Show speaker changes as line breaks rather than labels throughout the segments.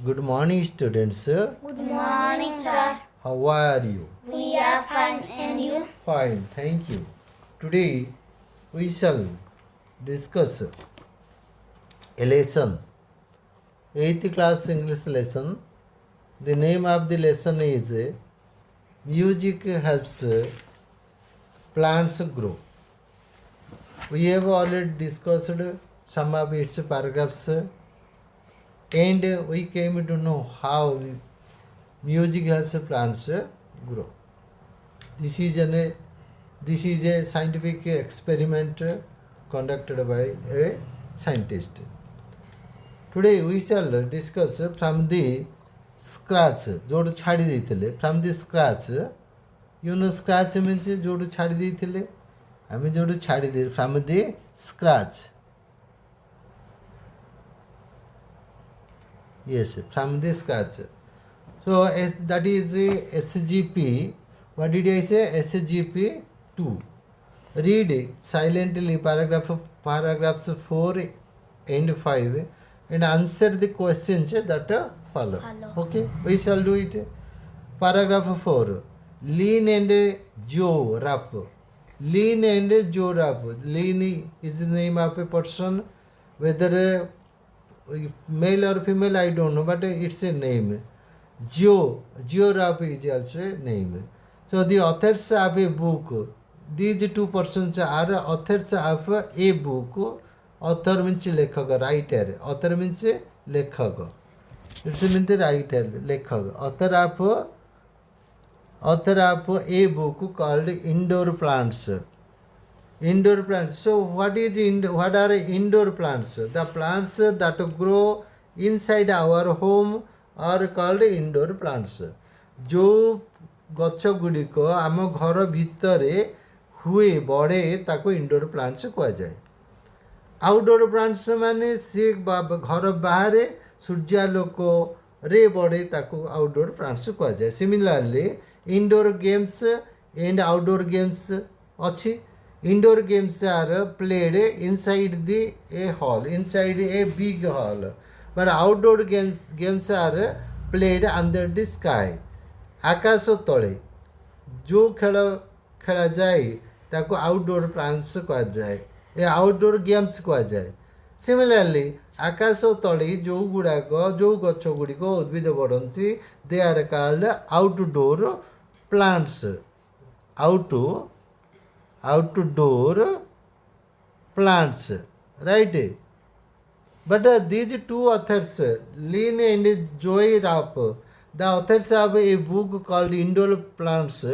Good morning, students.
Good morning, sir.
How are you?
We are fine, and you?
Fine, thank you. Today we shall discuss a lesson, 8th class English lesson. The name of the lesson is Music Helps Plants Grow. We have already discussed some of its paragraphs and we came to know how music helps plants grow. This is a scientific experiment conducted by a scientist. Today we shall discuss from the scratch. जोड़ छाड़ी देथिले from the scratch. You know scratch means जोड़ छाड़ी देथिले. हमें जोड़ छाड़ी दे from the scratch. Yes, from the scratch. So that is SGP. What did I say? SGP 2. Read silently paragraphs 4 and 5 and answer the questions that follow. Okay, we shall do it. Paragraph 4. Lean and giraffe. Lean and giraffe. Lean is the name of a person. Whether male or female, I don't know, but it's a name. Giraffe is also a name. So the authors of a book, these two persons are authors of a book. Author means lekhak, writer. Author means lekhak. It's means writer, lekhak. Author of a book called Indoor Plants. Indoor plants. So what are indoor plants? The plants that grow inside our home are called indoor plants. जो गछ गुड़िक आम घर भितर हुए बढ़े ताको indoor plants कह जाए. आउटडोर प्लांट्स माने सी घर बाहर सूर्यालोक रे बढ़े ताको आउटडोर प्लांट्स कह जाए. Similarly indoor games and outdoor games अच्छी. Indoor games are played inside a hall, inside a big hall. But outdoor games are played under the sky. आकाश तले जो खेल खेला जाए ताको आउटडोर प्लांट्स कह जाए या आउटडोर गेम्स कह जाए. सिमिलरली आकाश तले जो गुड़ाक जो गछ गुड़िक उद्भिद बढ़ती they are called outdoor plants. Outdoor plants, right? But these two authors, Lynn and Joy Rapp, the authors of a book called Indoor Plants,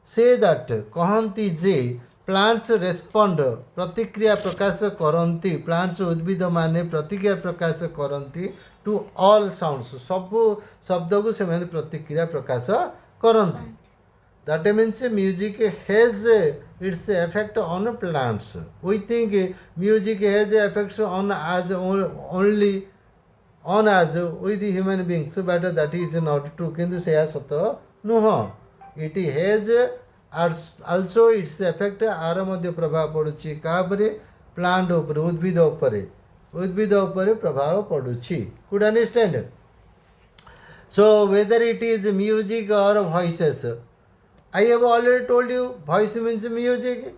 say that कहती जे प्लांट्स रेस्पॉन्ड प्रतिक्रिया प्रकाश करती. प्लांट्स उद्भिद माने प्रतिक्रिया प्रकाश करती टू ऑल साउंड्स. सब शब्द को से प्रतिक्रिया प्रकाश करती. That means music has its effect on plants. We think music has effects on us only on us with human beings, but that is not true. किंतु सेया सत नुह. It has also its effect आर मध्य प्रभाव पड़ुछि काबरे plant ऊपर उद्भिद ऊपर प्रभाव पड़ुछि. Could understand? So whether it is music or voices, I have already told you, voice means music.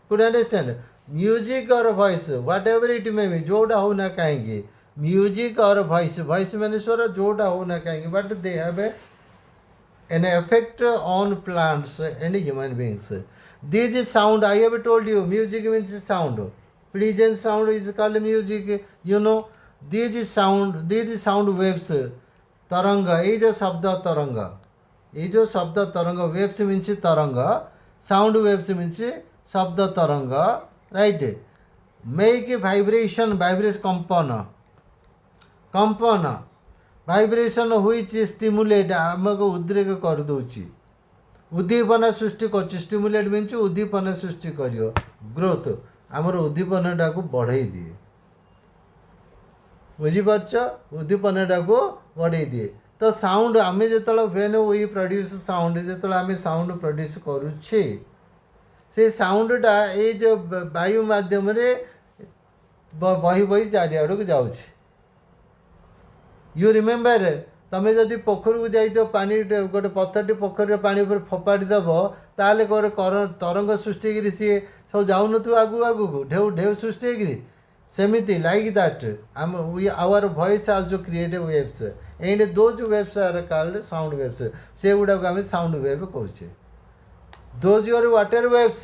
Could understand? Music or voice, whatever it may be, जोड़ा होना कहेंगे. Music or voice मैंने स्वर जोड़ा होना कहेंगे. But they have an effect on plants and human beings. This sound, I have told you, music means sound. Pleasant sound is called music. You know, these sound waves, taranga, is a sabda taranga. ये जो शब्द तरंग waves means तरंग sound waves means शब्द तरंग right. Make vibration कंपन vibration which stimulate आमको उद्रेक कर दूची. उद्दीपना सृष्टि कर. स्टिमुलेट मीन्स उद्दीपना सृष्टि करियो. ग्रोथ आमर उद्दीपनाटा को बढ़ाई दिए. बुझीपारछ? उद्दीपनाटा को बढ़ाई दिए. तो साउंड आम जो वेन वी प्रोड्यूस साउंड जो आम साउंड प्रोड्यूस करुचे से साउंडटा ये जो वायु मध्यम बही चारिआड़ को जाऊँ. यू रिमेम्बर तमें जदि पोखर को जाई पानी गोटे पत्थर पोखर पानी ऊपर फोपाड़ी दब ताले गोटे तरंग सृष्टि सी सब जाऊन आगू आगू को ढेउ ढेउ सृष्टि सेमिति लाइक दैट आम we our voice also create waves and those waves are called sound waves से गुड़ा को आम साउंड वेव कहचे दोज योर वाटर वेव्स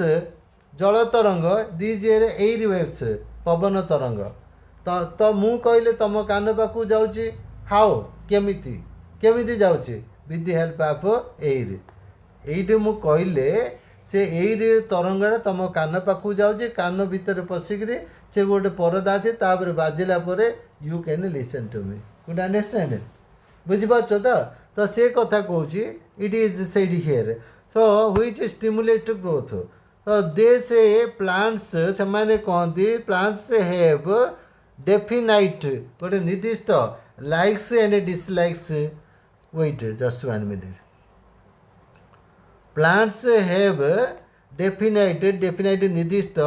जल तरंग दीज एर एयर वेव्स पवन तरंग तो मु कहले तुम कान पाखु जाऊँगी हाउ केमिति केमिति जाऊँगी with the help of air एइटे मु कहले से एयर तरंगटा तुम कान पाखु जाऊँगी कान भितर पशिकी से गोटे परदा अच्छे तापर बाजिला पर you can listen to me good understand बुझिपार तो से कथा कहूँ it is said here so which stimulate growth तो दे से प्लांट्स से माने कहती प्लांट्स हैव डेफिनाइट गोटे निर्दिष्ट likes and dislikes wait just 1 minute plants have definite निर्दिष्ट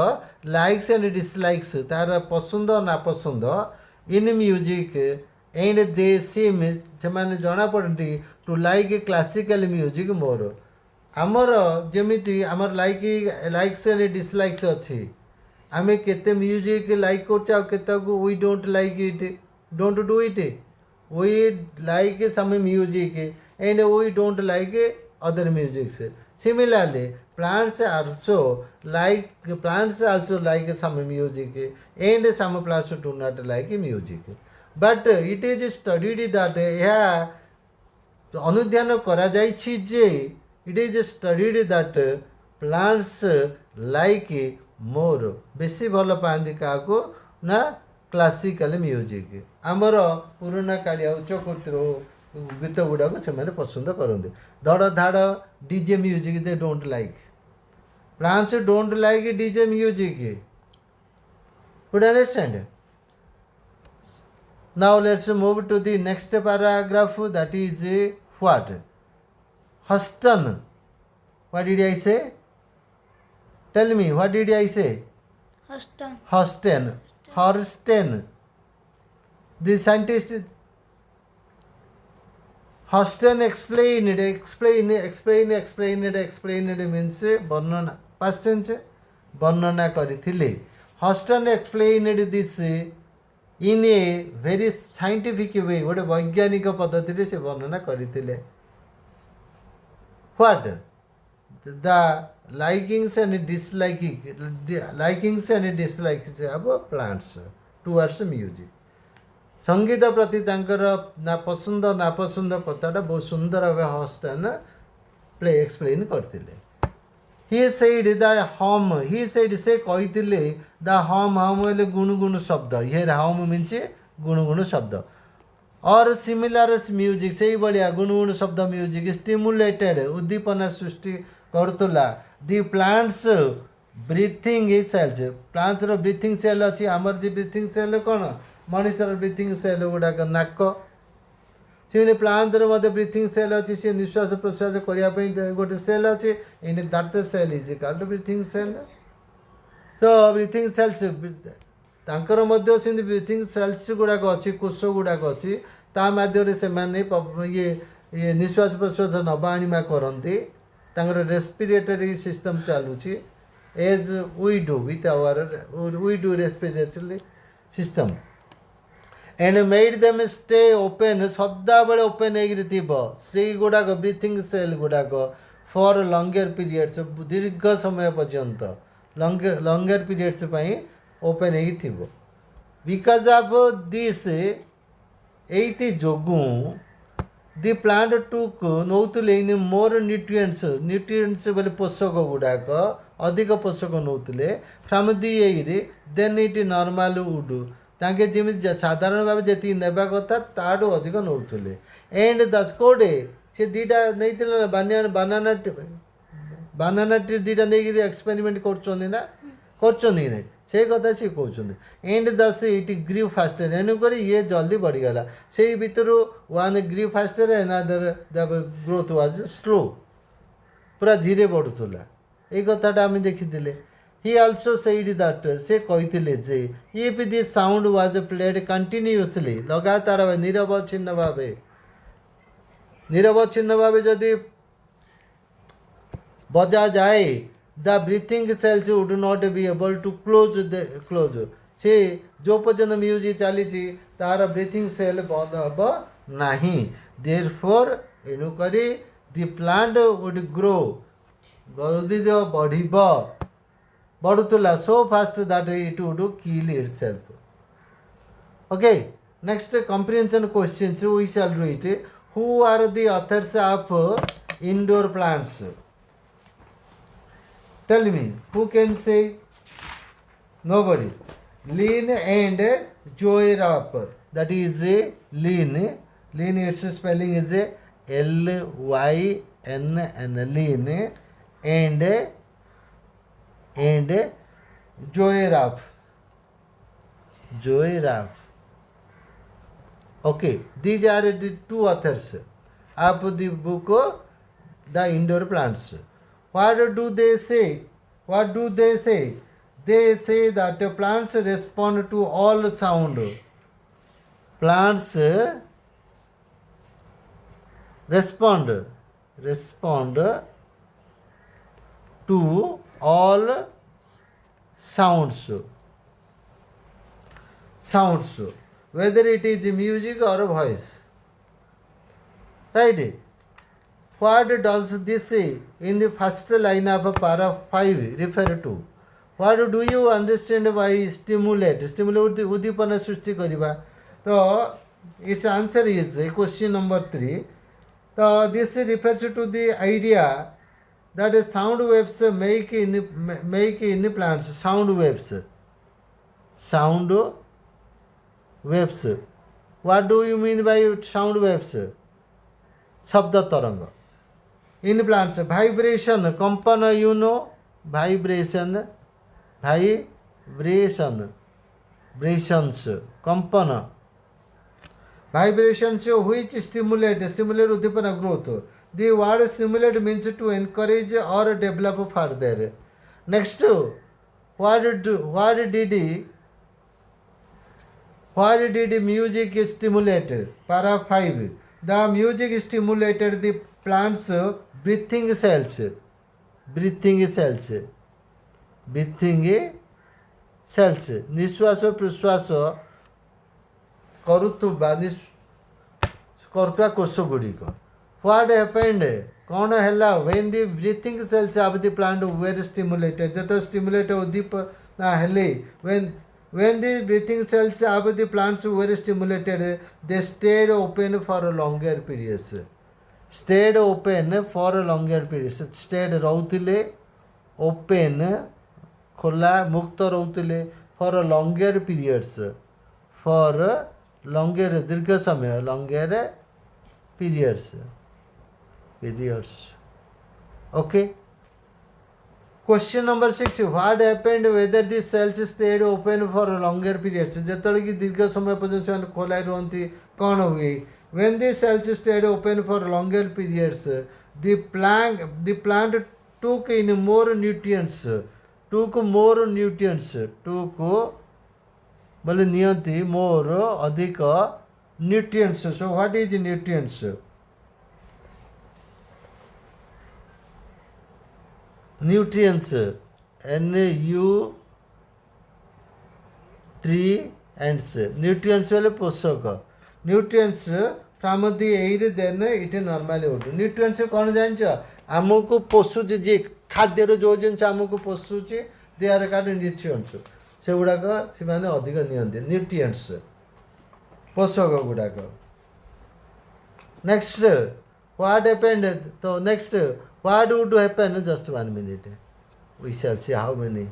लाइक्स एंड डिसलाइक्स तार पसंद नापसंद इन म्यूजिक एंड दे सीम से माने जना पड़ती to like classical music more आमर जमीती आमर लाइक्स एंड डिसलाइक्स अच्छी आमे केते म्यूजिक लाइक करते we don't like it don't do it we like some music and we don't like other musics similarly plants also like some music and some plants do not like music but it is studied that यह अनुध्यान करा जाइछि जे it is studied that plants like more बेसी भल पाती क्या ना classical music आमर पुराना कालिया उच्चकोटीर गीत गुड़ाक से पसंद करते धड़ धाड़ DJ music they don't like plants don't like DJ music good understand now let's move to the next paragraph that is what Huston what did I say tell me what did I say Huston the scientist Huston explained means वर्णना past tense वर्णना करथिले Huston explained this in a very scientific way गोटे वैज्ञानिक पद्धति से वर्णना करथिले what the likings and dislikes of plants towards music संगीत प्रति ना पसंद नापसंद कथाटा बहुत सुंदर भाव हस्टन प्ले एक्सप्लेन करते ही सेड द हम ही सेड से कही द हम बोले गुणगुण शब्द हियर हम मीन्स गुणगुण शब्द और सिमिलर म्यूजिक से भाया गुणगुण शब्द म्यूजिक स्टिमुलेटेड उद्दीपना सृष्टि करुला the plants breathing cells plants breathing cell अच्छी आमर जी ब्रीथिंग सेल कौन मनुष्यर ब्रीथिंग सेल गुड़ाक नाक से प्लांट ब्रीथिंग सेल अच्छी सी निश्वास प्रश्वास करने गोटे सेल अच्छी in that cell is called breathing cell तो ब्रीथिंग सेल्स तांकर ब्रीथिंग सेल्स गुड़ाक अच्छी कोष गुड़ाक अच्छी ता मध्यम से ये निश्वास प्रश्वास नवा आणिमा करती रेस्पिरेटरी सिस्टम चलुची as we do with our we do respiratory system and made them stay open सदा बेले ओपन से गुड़ाक ब्रीथिंग सेल गुड़ाक फॉर लॉन्गर पीरियड्स दीर्घ समय पर्यंत लॉन्गर पीरियड्स ओपन हो बिकॉज ऑफ दिस एइति जोगु दि प्लांट टुक नौतले इन मोर न्यूट्रिएंट्स बोले पोषक गुड़ाक अधिक पोषक नौतले from the air than it normal would ताके जमी साधारण भाव जी नेबा कथा ताठू अधिक नौतले एंड दस कोडे से दीटा नहीं बानाना ट्री दीटा नहीं एक्सपेरिमेंट कर से कथा सी कहते and thus it grieve faster एणुक ये जल्दी बढ़ीगला से भितर one grew faster another the growth was slow पूरा धीरे बढ़ुला ये कथाटा आम देखी he also said that से कहिथिले जे if the sound was played continuously लगातार भावे निरवच्छिन्न भावे जदि बजा जाए the breathing cells would not be able to close से जो पर्यंत म्यूजिक चली तार ब्रीथिंग सेल बंद हम नहीं देर फोर एणुक दि प्लांट वुड ग्रो उद्भिद बढ़ुला so fast that it would kill itself okay next comprehension question we shall do it who are the authors of indoor plants tell me who can say nobody lean and joy rap that is a lean its spelling is a LYNN lean and joy rap okay these are the two authors of the book The Indoor Plants. What do they say? They say that plants respond to all sound. Plants respond to all sounds, whether it is music or voice. Right? What does this in the first line of para 5 refer to? What do you understand by stimulate? Stimulate उद्दीपना सृष्टि करिबा. तो its answer is question number 3. So this refers to the idea that sound waves make in the plants. Sound waves. What do you mean by sound waves? शब्द तरंग. In plants, vibration, कंपन, you know, vibrations, कंपन. Vibrations which stimulate उद्दीपना growth. The word stimulate means to encourage or develop further. Next, what did music stimulate? Para 5. The music stimulated the plants' breathing cells. निश्वास प्रश्वास करुवा कोष गुड़िक. What happened? कौन है when the breathing cells of the plant were stimulated? जो stimulate उद्दीपना हेले when the breathing cells of the plants were stimulated, they stayed open for longer periods. Stayed रहउतिले open खोला मुक्त रहउतिले for longer periods. दीर्घ समय longer periods. Okay. Question number 6. What happened whether the cells stayed open for longer periods? जतले कि दीर्घ समय पर्यंत खोला रहती कौन हुए? When the cells stayed open for longer periods, the plant took in more nutrients. बोले नियंती more अधिक nutrients. So what is nutrients? Nutrients, nutrients वाले पोषक. Nutrients from the air then it normally would. Nutrients कौन जान आमको पोषुचे जे खाद्य जो जिन आमको पोषुचे दे आर कॉल्ड न्यूट्रिएंट्स. से गुड़ाक से माने अधिक नियंती न्यूट्रिएंट्स पोषक गुड़ाक. Next what happened. तो next what would happen? Just 1 minute. We shall see how many.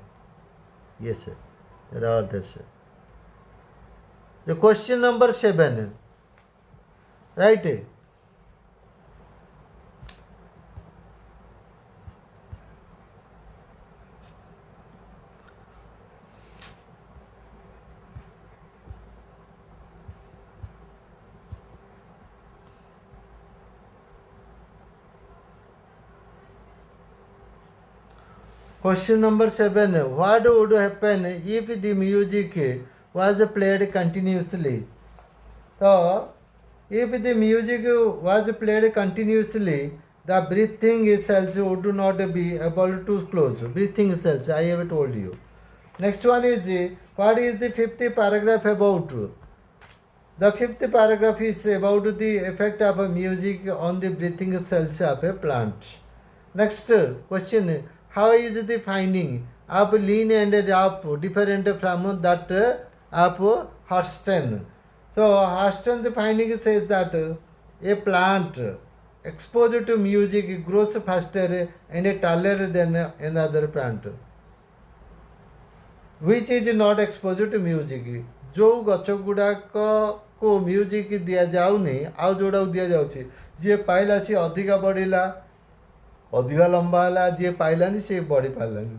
Yes, there are others. The question number 7. Right? Question number 7. What would happen if the music was played continuously? So, if the music was played continuously, the breathing cells would not be able to close. Breathing cells, I have told you. Next one is, what is the fifth paragraph about? The fifth paragraph is about the effect of music on the breathing cells of a plant. Next question, how is the finding of lean and rap different from that of Houston? So Houston's finding says that a plant exposed to music grows faster and taller than another plant which is not exposed to music. जो गछ गुड़ाक को music दि जाऊनी आउ जोड़ा दि जाऊँगी जी पाइला सी अधिका बढ़ला अधिका लंबा है जी पाइलानी सी बढ़ी पारानी.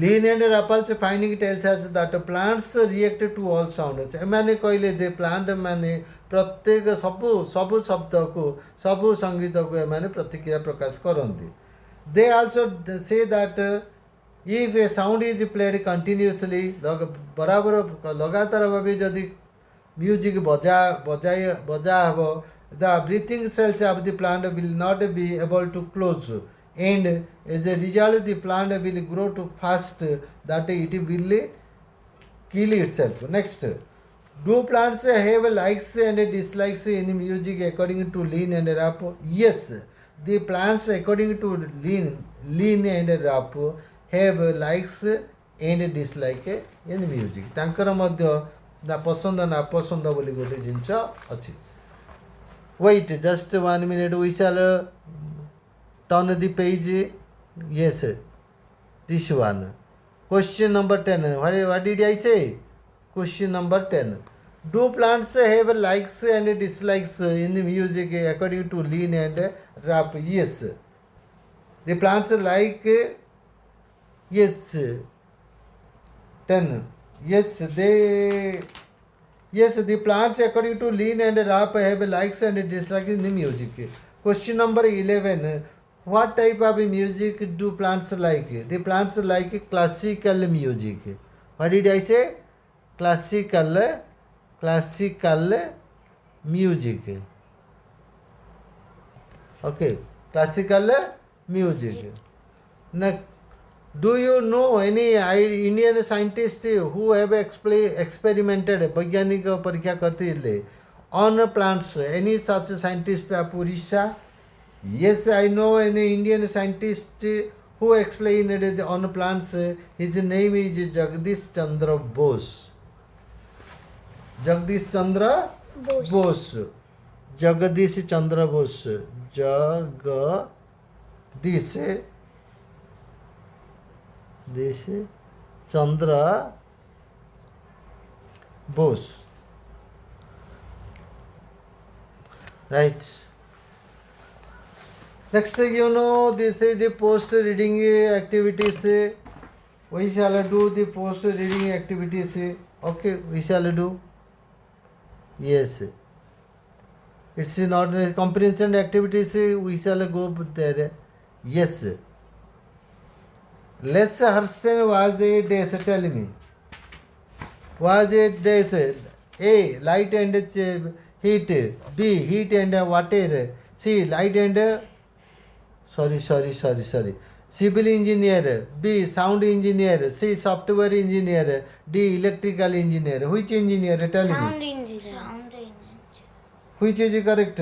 Lean and Raples finding tells us that plants react to all sounds. एमाने कहले जे प्लांट माने प्रत्येक सबु सबु शब्द को सबु संगीत को एमाने प्रतिक्रिया प्रकाश करती. They also say that if a sound is played continuously बराबर लगातार भाव जदि म्यूजिक बजा हम the breathing cells of the plant will not be able to close and as a result the plant will grow too fast that it will kill itself. Next, do plants have likes and dislikes in music according to lean and rap? Yes, the plants according to lean and rap have likes and dislike in music. तांकर मध्य ना पसंद ना पसंद बोली गोटे जिनस अच्छी. Wait just 1 minute, we shall turn the page. Yes, this one. Question number 10. What did I say? Question number 10. Do plants have likes and dislikes in the music according to lean and rap? Yes. The plants like, yes, 10. Yes, the plants according to lean and rap have likes and dislikes in the music. Question number 11. What type of music do plants like? The plants like classical music. What did I say? Classical music. Okay, classical music. Next, do you know any Indian scientists who have experimented वैज्ञानिक परीक्षा करते on plants? Any such scientist of Orissa? Yes, I know an Indian scientist who explained on plants. His name is Jagdish Chandra Bose. Jagdish Chandra Bose. Jagdish Chandra Bose. Jagdish Chandra Bose. Right. Next, you know, this is a post reading activities. We shall do the post reading activities. Okay, we shall do. Yes. It's not a comprehension activities. We shall go there. Yes. Les Hurston was a days. Tell me. Was a days. A. Light and heat. B. Heat and water. C. Light and sorry. Civil engineer. B. Sound engineer. C. Software engineer. D. Electrical engineer. Which engineer? Tell
Sound
me.
engineer. Sound engineer.
Which is correct?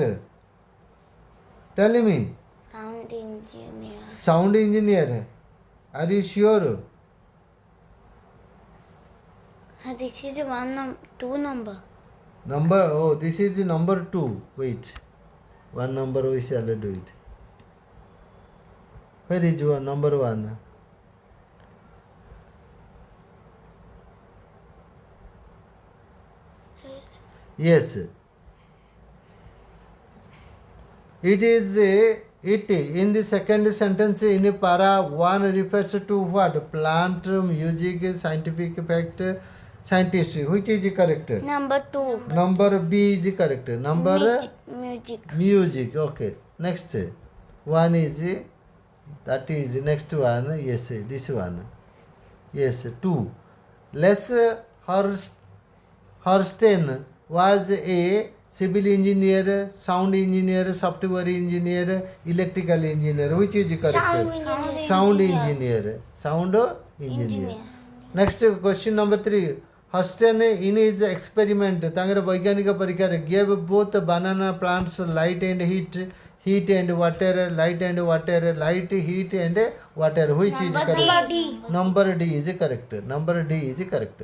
Tell me.
Sound engineer.
Sound engineer. Are you sure?
This is two number.
Number, oh, this is the number 2. Wait. One number we shall do it. Where is one? Number 1. Yes. It is it in the second sentence in para 1 refers to what? Plant, music, scientific fact, scientist. Which is correct?
Number 2.
Number B is correct. Number
Music.
music. Okay. Next one is That is next one. Yes, this one. Yes, 2. Les Horsten was a civil engineer, sound engineer, software engineer, electrical engineer. Which is correct?
Sound engineer.
Sound engineer. Sound engineer. Next question number 3. Houston in his experiment, ତାଙ୍କର ବୈଜ୍ଞାନିକ ପରୀକ୍ଷାରେ gave both banana plants light and heat and water, light and water, light, heat and water. Which is correct?
D.
Number D is correct. Number D is correct.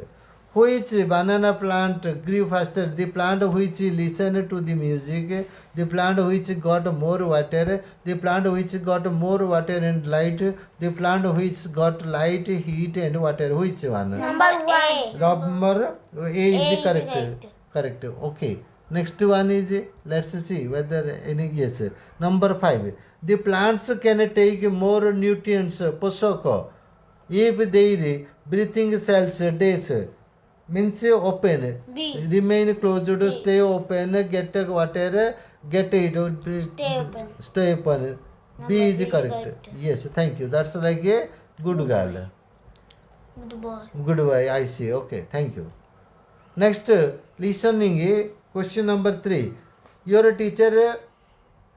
Which banana plant grew faster? The plant which listened to the music, the plant which got more water, the plant which got more water and light, the plant which got light, heat and water. Which one?
Number A.
Number A is
is
correct.
correct.
Correct. Okay. Next one is, let's see whether any, yes. Number 5. The plants can take more nutrients, poshok, if their breathing cells days means open,
B.
remain closed, stay open, get water, get it,
Stay open.
stay open. B
Number
is
B is
correct.
correct.
Yes, thank you. That's like a good girl.
Good boy.
Good boy, I see. Okay, thank you. Next, listening, question number 3. Your teacher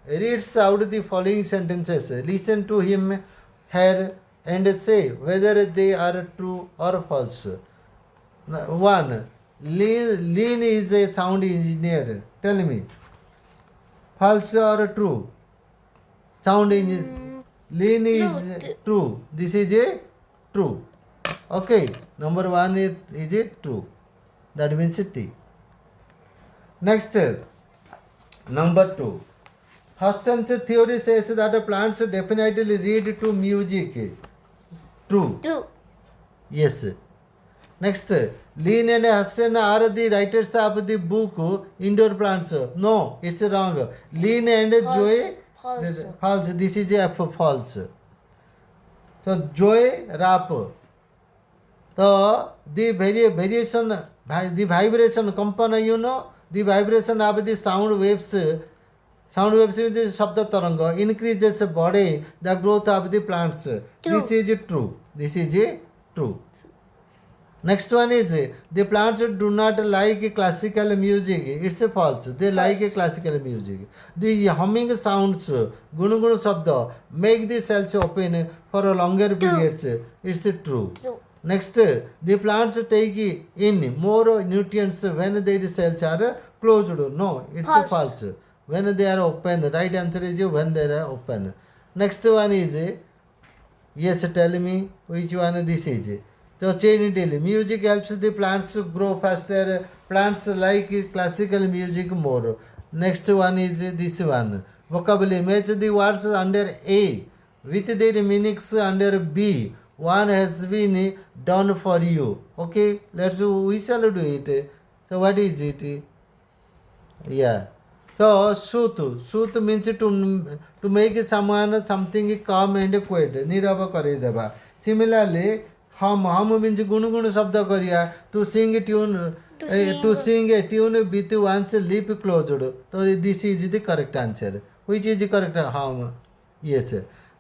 reads out the following sentences. Listen to him, her, and say whether they are true or false. 1. Lean is a sound engineer. Tell me. False or true? Sound engineer. Lean is true. This is a true. Okay. Number 1 is a true. That means T. Next. Number 2. Houston's theory says that plants definitely read to music. True.
2.
Yes. Next, Lean and Houston are the writers of the book Indoor Plants. No, it's wrong. Lean and Joy.
False.
False. This is F. False. So Joy Rap. So the variation, the vibration company, you know, the vibration of the sound waves. Sound waves is Shabda Taranga increases body the growth of the plants. This is true. This is true. Next one is the plants do not like classical music. It's false. They like classical music. The humming sounds, gunugunu shabda, make the cells open for a longer periods. It's true.
True.
Next, the plants take in more nutrients when their cells are closed. No, it's false. When they are open, the right answer is when they are open. Next one is, yes, tell me which one this is. So chain daily. Music helps the plants to grow faster. Plants like classical music more. Next one is this one. Vocabulary. Match the words under A with their meanings under B. One has been done for you. Okay, we shall do it. So what is it? Yeah. So Sut means to make someone something calm and quiet. Nirava karedeva. Similarly, hum means gunu shabda kariya. To sing a tune, to sing a tune with one's lip closed. So this is the correct answer. Which is the correct hum? Yes.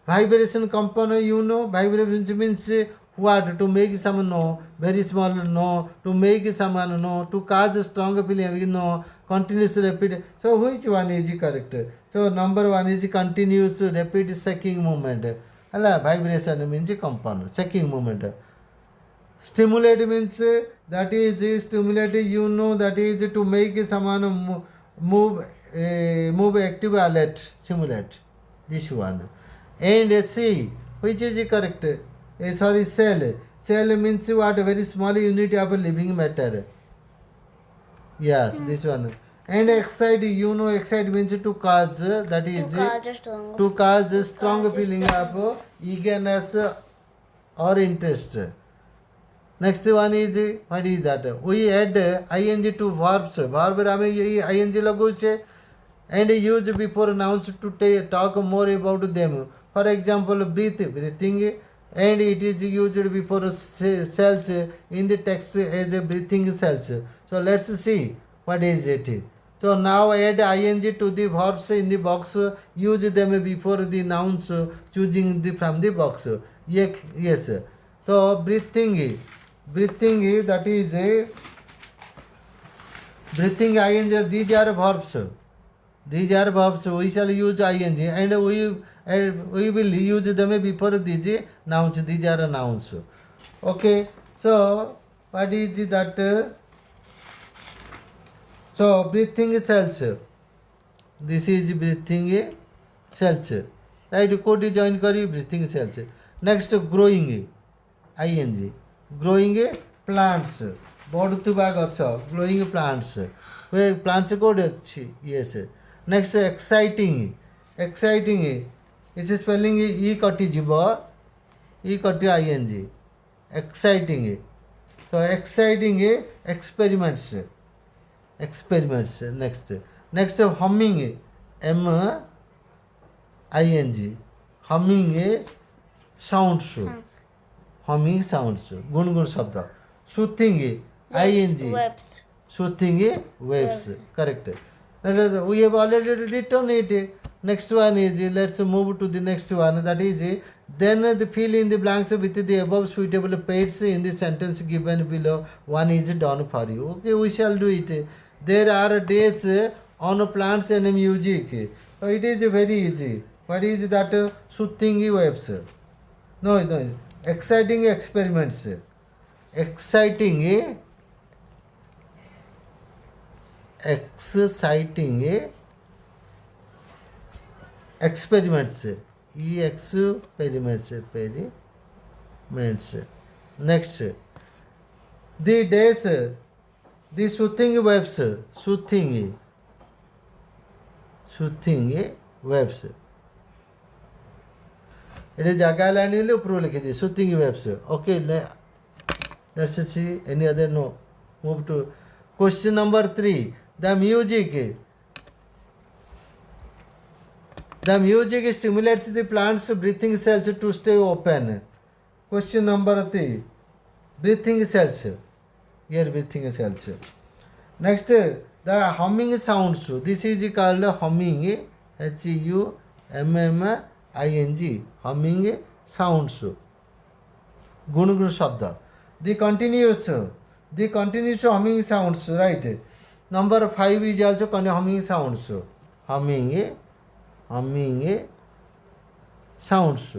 Vibration component, you know, vibration means what? To make someone know, very small no, to make someone know, to cause a strong feeling, you know, continuous repeat. So which one is correct? So number 1 is continuous repeat sucking movement. Vibration means component, sucking movement. Stimulate means that is stimulate, you know, that is to make someone move active alert, simulate. This one. And C, which is correct? Cell. Cell means what? Very small unit of living matter. Yes, this one. And excite, you know, excite means to cause, that is to cause a strong feeling of eagerness or interest. Next one is, what is that? We add ing to verbs. Verb rame ing lagu and use before nouns to talk more about them. For example, breathing, and it is used before cells in the text as a breathing cells. So let's see what is it. So now add ing to the verbs in the box. Use them before the nouns, choosing from the box. Yes. So breathing, that is breathing ing. These are verbs. These are verbs. We shall use ing, and we will use them before these nouns. These are nouns. Okay. So what is that? So breathing cells. This is breathing cells. Right? Code join kari breathing cells. Next growing. ing. Growing plants. बढ़ुवा गछ. Growing plants. Where plants code अच्छी. Yes. Next exciting. Exciting. It is spelling e kati jiba. E kati ing. Exciting. So exciting experiments. Experiments. Next humming. ing. Humming sounds. Humming sounds. Gungun शब्द. Soothing ing.
Webs.
Soothing waves. Correct. We have already written it. Next one is, let's move to the next one. That is, then the fill in the blanks with the above suitable pairs in the sentence given below. One is done for you. Okay, we shall do it. There are days on plants and music. So it is very easy. What is that? Soothing waves. No. Exciting experiments. Exciting experiments. Experiments. Next, the days, the soothing waves. Soothing waves. It is Jagalani Pro like soothing waves. Okay, let's see any other. No. Move to question number 3. The music stimulates the plant's breathing cells to stay open. Question number 3. Breathing cells. Here breathing cells. Next, the humming sounds. This is called humming. humming. Humming sounds. Gungun shabda. The continuous humming sounds, right? Number 5 is also humming sounds. Humming sounds.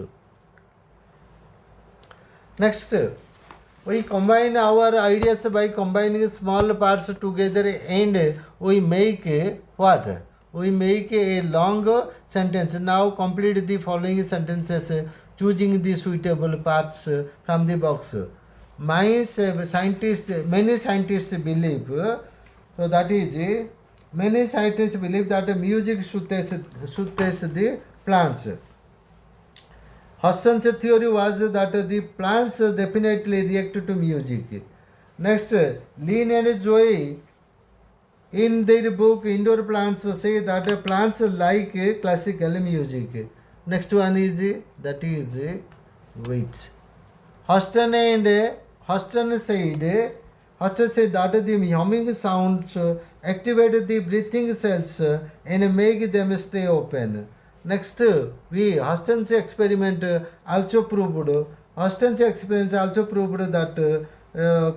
Next, we combine our ideas by combining small parts together and we make what? We make a long sentence. Now complete the following sentences choosing the suitable parts from the box. Many scientists believe, so that is, many scientists believe that music soothes the plants. Huston's theory was that the plants definitely react to music. Next, Lin and Joy in their book Indoor Plants say that plants like classical music. Next one is, that is, wait. Huston said that the humming sounds activate the breathing cells and make them stay open. Next, Huston's experiment also proved that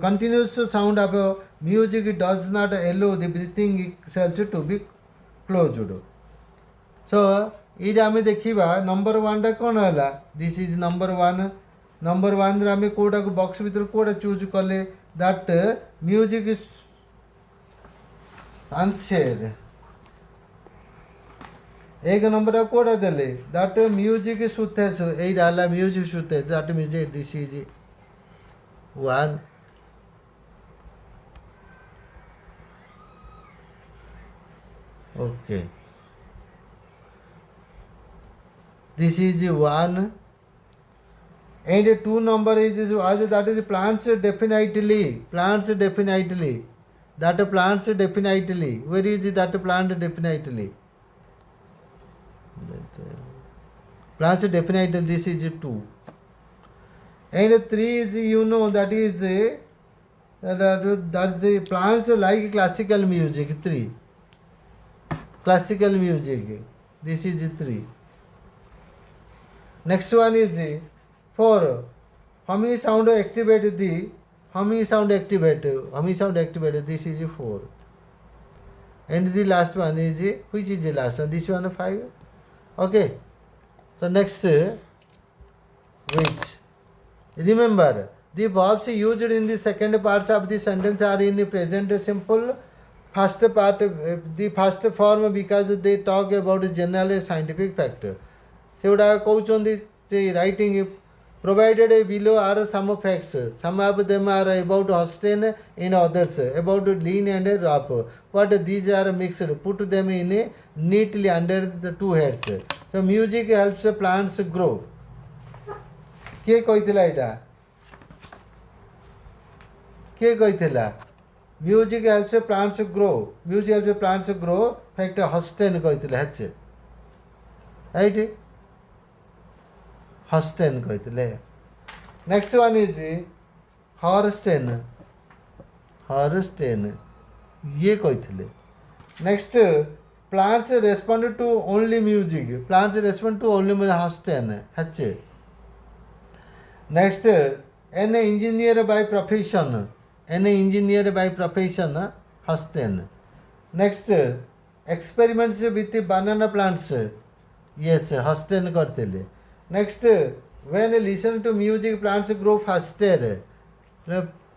continuous sound of music does not allow the breathing cells to be closed. So, ଏଇଟା ଆମେ ଦେଖିବା number 1ଟା କ'ଣ ହେଲା. This is number 1. Number 1 रे ଆମେ କୋଉଟାକୁ box ଭିତରୁ କୋଉଟା choose କଲେ, that music answer. एक नंबर कोड़ा देले, that music soothes. एइटा होला music soothes. That means this is 1. Okay. This is 1. And 2 number is that is plants definitely. That plants definitely. Where is that plant definitely? Plants definitely. This is 2. And 3 is, that is that's the plants like classical music. 3. classical music. This is 3. Next one is 4. Humming sound activate the humming sound activate. Humming sound activate. This is 4. And the last one is which is the last one? This one 5. Okay. So next, which? Remember, the verbs used in the second parts of the sentence are in the present simple. First part, the first form because they talk about general scientific fact. ସେଗୁଡ଼ା କହୁଛନ୍ତି ଯେ writing provided below are some facts. Some of them are about Holstein and others about lean and rough. But these are mixed. Put them in neatly under the 2 heads. So music helps plants grow. କିଏ କହିଥିଲା ଏଇଟା? କିଏ କହିଥିଲା? Music helps plants grow. Music helps plants grow. Fact Holstein କହିଥିଲେ H. Right? Holstein କହିଥିଲେ. Next one is Holstein. Holstein ये କହିଥିଲେ. Next, plants respond to only music. Plants respond to only music. Holstein H. Next, an engineer by profession. An engineer by profession Holstein. Next, experiments with the banana plants. Yes, Holstein କରିଥିଲେ. Next, when listen to music plants grow faster.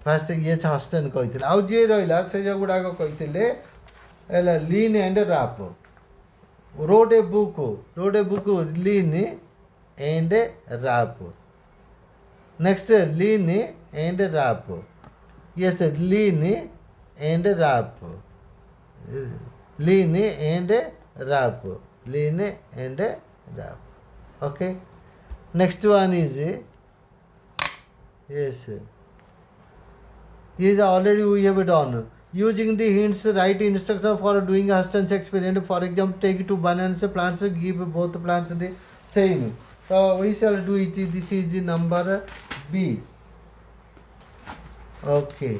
First ये Holstein କହିଥିଲେ. ଆଉ ଯିଏ ରହିଲା ସେ ଗୁଡ଼ାକ କହିଥିଲେ ହେଲା lean and rough. Wrote a book lean and rough. Next, lean and rough. Yes, lean and rough. Lean and rough. Lean and rough. Okay. Next one is yes. This already we have done. Using the hints, write instruction for doing Holstein's experiment. For example, take 2 bananas plants, give both plants the same. So we shall do it. This is the number B. Okay.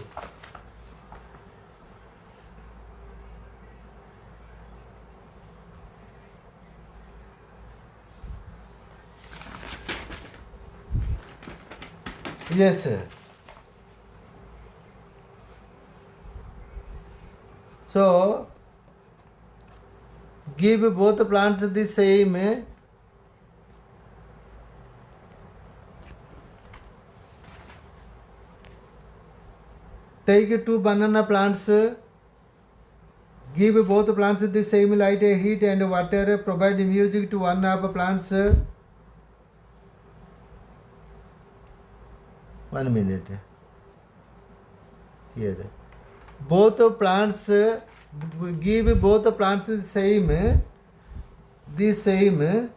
Yes, sir. So, give both plants the same. Take 2 banana plants. Give both plants the same light, heat and water. Provide music to one of plants. 1 minute. Here. Both plants, give both plants the same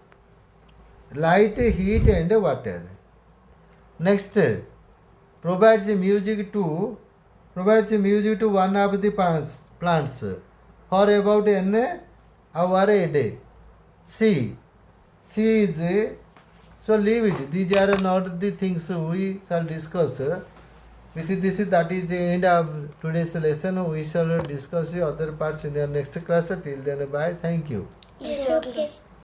light, heat and water. Next, provides music to one of the plants for about an hour a day. C is so leave it. These are not the things we shall discuss. With this, that is the end of today's lesson. We shall discuss the other parts in the next class. Till then, bye. Thank you.
It's okay.